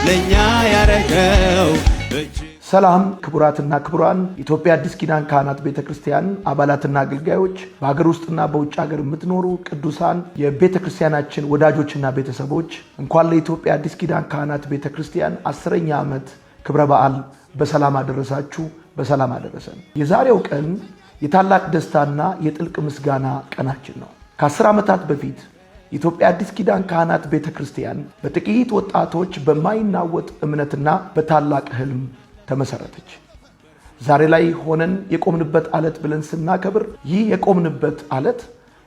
ለኛ ያረገው። ሰላም ክቡራትና ክቡራን ኢትዮጵያ አዲስ ኪዳን ካህናት ቤተክርስቲያን አባላትና አገልጋዮች፣ በአገር ውስጥና በውጭ ሀገር የምትኖሩ ቅዱሳን የቤተክርስቲያናችን ወዳጆችና ቤተሰቦች እንኳን ለኢትዮጵያ አዲስ ኪዳን ካህናት ቤተክርስቲያን 10ኛ ዓመት ክብረ በዓል በሰላም አደረሳችሁ፣ በሰላም አደረሰን። የዛሬው ቀን የታላቅ ደስታና የጥልቅ ምስጋና ቀናችን ነው። ከ10 ዓመታት በፊት ኢትዮጵያ አዲስ ኪዳን ካህናት ቤተክርስቲያን በጥቂት ወጣቶች በማይናወጥ እምነትና በታላቅ ህልም ተመሰረተች። ዛሬ ላይ ሆነን የቆምንበት ዓለት ብለን ስናከብር ይህ የቆምንበት ዓለት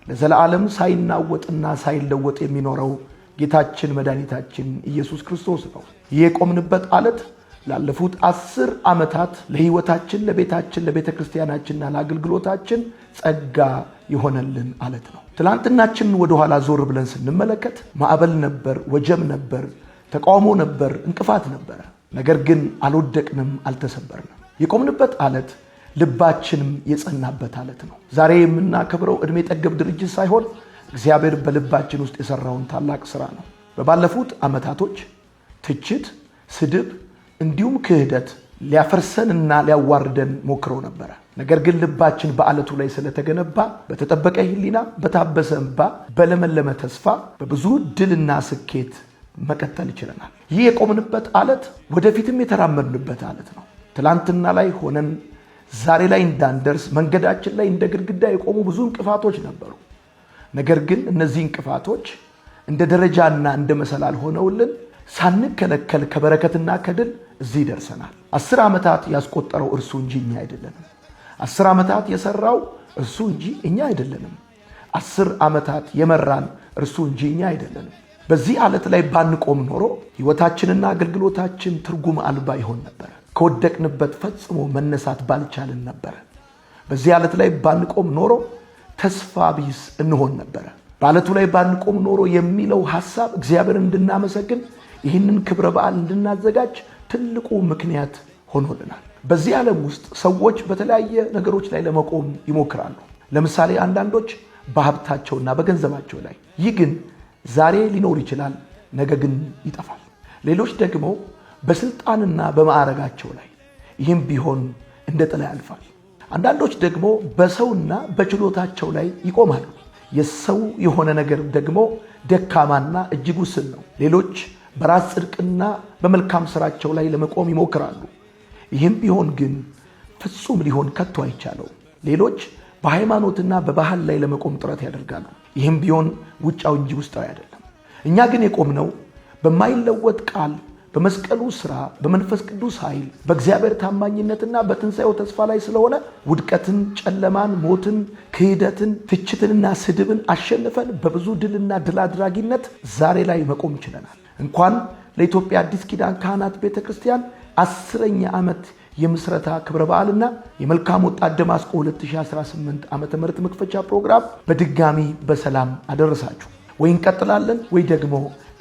ለዘላለም ሳይናወጥና ሳይለወጥ የሚኖረው ጌታችን መድኃኒታችን ኢየሱስ ክርስቶስ ነው። ይህ የቆምንበት ዓለት ላለፉት 10 ዓመታት ለህይወታችን፣ ለቤታችን፣ ለቤተክርስቲያናችንና ለአገልግሎታችን ጸጋ የሆነልን ዓለት ነው። ትላንትናችንን ወደ ኋላ ዞር ብለን ስንመለከት ማዕበል ነበር፣ ወጀብ ነበር፣ ተቃውሞ ነበር፣ እንቅፋት ነበር። ነገር ግን አልወደቅንም፣ አልተሰበርንም። የቆምንበት ዓለት ልባችንም የጸናበት ዓለት ነው። ዛሬ የምናከብረው ዕድሜ ጠገብ ድርጅት ሳይሆን እግዚአብሔር በልባችን ውስጥ የሰራውን ታላቅ ሥራ ነው። በባለፉት ዓመታቶች ትችት፣ ስድብ እንዲሁም ክህደት ሊያፈርሰንና ሊያዋርደን ሞክረው ነበር። ነገር ግን ልባችን በዓለቱ ላይ ስለተገነባ በተጠበቀ ሕሊና፣ በታበሰ እንባ፣ በለመለመ ተስፋ በብዙ ድልና ስኬት መቀጠል ይችላል። ይህ የቆምንበት ዓለት ወደፊትም የተራመድንበት ዓለት ነው። ትላንትና ላይ ሆነን ዛሬ ላይ እንዳንደርስ መንገዳችን ላይ እንደ ግድግዳ የቆሙ ብዙ እንቅፋቶች ነበሩ። ነገር ግን እነዚህ እንቅፋቶች እንደ ደረጃና እንደ መሰላል ሆነውልን ሳንከለከል ከበረከትና ከድል እዚህ ደርሰናል። 10 ዓመታት ያስቆጠረው እርሱ እንጂ እኛ አይደለንም። 10 ዓመታት የሰራው እርሱ እንጂ እኛ አይደለንም። 10 ዓመታት የመራን እርሱ እንጂ እኛ አይደለንም። በዚህ ዓለት ላይ ባንቆም ኖሮ ሕይወታችንና አገልግሎታችን ትርጉም አልባ ይሆን ነበር። ከወደቅንበት ፈጽሞ መነሳት ባልቻልን ነበር። በዚህ ዓለት ላይ ባንቆም ኖሮ ተስፋ ቢስ እንሆን ነበር። በዓለቱ ላይ ባንቆም ኖሮ የሚለው ሐሳብ እግዚአብሔርን እንድናመሰግን፣ ይህንን ክብረ በዓል እንድናዘጋጅ ትልቁ ምክንያት ሆኖልናል። በዚህ ዓለም ውስጥ ሰዎች በተለያየ ነገሮች ላይ ለመቆም ይሞክራሉ። ለምሳሌ አንዳንዶች በሀብታቸውና በገንዘባቸው ላይ፣ ይህ ግን ዛሬ ሊኖር ይችላል፣ ነገ ግን ይጠፋል። ሌሎች ደግሞ በስልጣንና በማዕረጋቸው ላይ፣ ይህም ቢሆን እንደ ጥላ ያልፋል። አንዳንዶች ደግሞ በሰውና በችሎታቸው ላይ ይቆማሉ። የሰው የሆነ ነገር ደግሞ ደካማና እጅግ ውስን ነው። ሌሎች በራስ ጽድቅና በመልካም ስራቸው ላይ ለመቆም ይሞክራሉ። ይህም ቢሆን ግን ፍጹም ሊሆን ከቶ አይቻለው። ሌሎች በሃይማኖትና በባህል ላይ ለመቆም ጥረት ያደርጋሉ። ይህም ቢሆን ውጫው እንጂ ውስጣዊ አይደለም። እኛ ግን የቆምነው በማይለወጥ ቃል፣ በመስቀሉ ሥራ፣ በመንፈስ ቅዱስ ኃይል፣ በእግዚአብሔር ታማኝነትና በትንሣኤው ተስፋ ላይ ስለሆነ ውድቀትን፣ ጨለማን፣ ሞትን፣ ክህደትን፣ ትችትንና ስድብን አሸንፈን በብዙ ድልና ድል አድራጊነት ዛሬ ላይ መቆም ችለናል። እንኳን ለኢትዮጵያ አዲስ ኪዳን ካህናት ቤተክርስቲያን 10ኛ ዓመት የምስረታ ክብረ በዓልና የመልካም ወጣት ደማስቆ 2018 ዓመተ ምህረት መክፈቻ ፕሮግራም በድጋሚ በሰላም አደረሳችሁ። ወይ እንቀጥላለን ወይ ደግሞ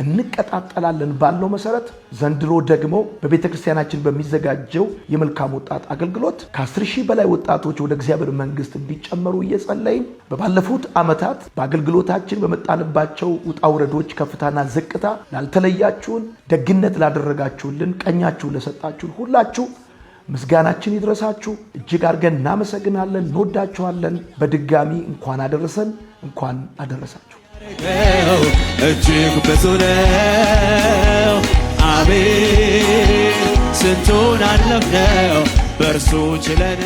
እንቀጣጠላለን ባለው መሰረት ዘንድሮ ደግሞ በቤተክርስቲያናችን በሚዘጋጀው የመልካም ወጣት አገልግሎት ከ10,000 በላይ ወጣቶች ወደ እግዚአብሔር መንግስት እንዲጨመሩ እየጸለይን በባለፉት ዓመታት በአገልግሎታችን በመጣንባቸው ውጣ ውረዶች ከፍታና ዝቅታ ላልተለያችሁን፣ ደግነት ላደረጋችሁልን፣ ቀኛችሁን ለሰጣችሁን ሁላችሁ ምስጋናችን ይድረሳችሁ። እጅግ አድርገን እናመሰግናለን፣ እንወዳችኋለን። በድጋሚ እንኳን አደረሰን፣ እንኳን አደረሳችሁ። እጅግ ብዙ ነው፣ አቤት ስንቱን አለፍነው በእርሱ ችለን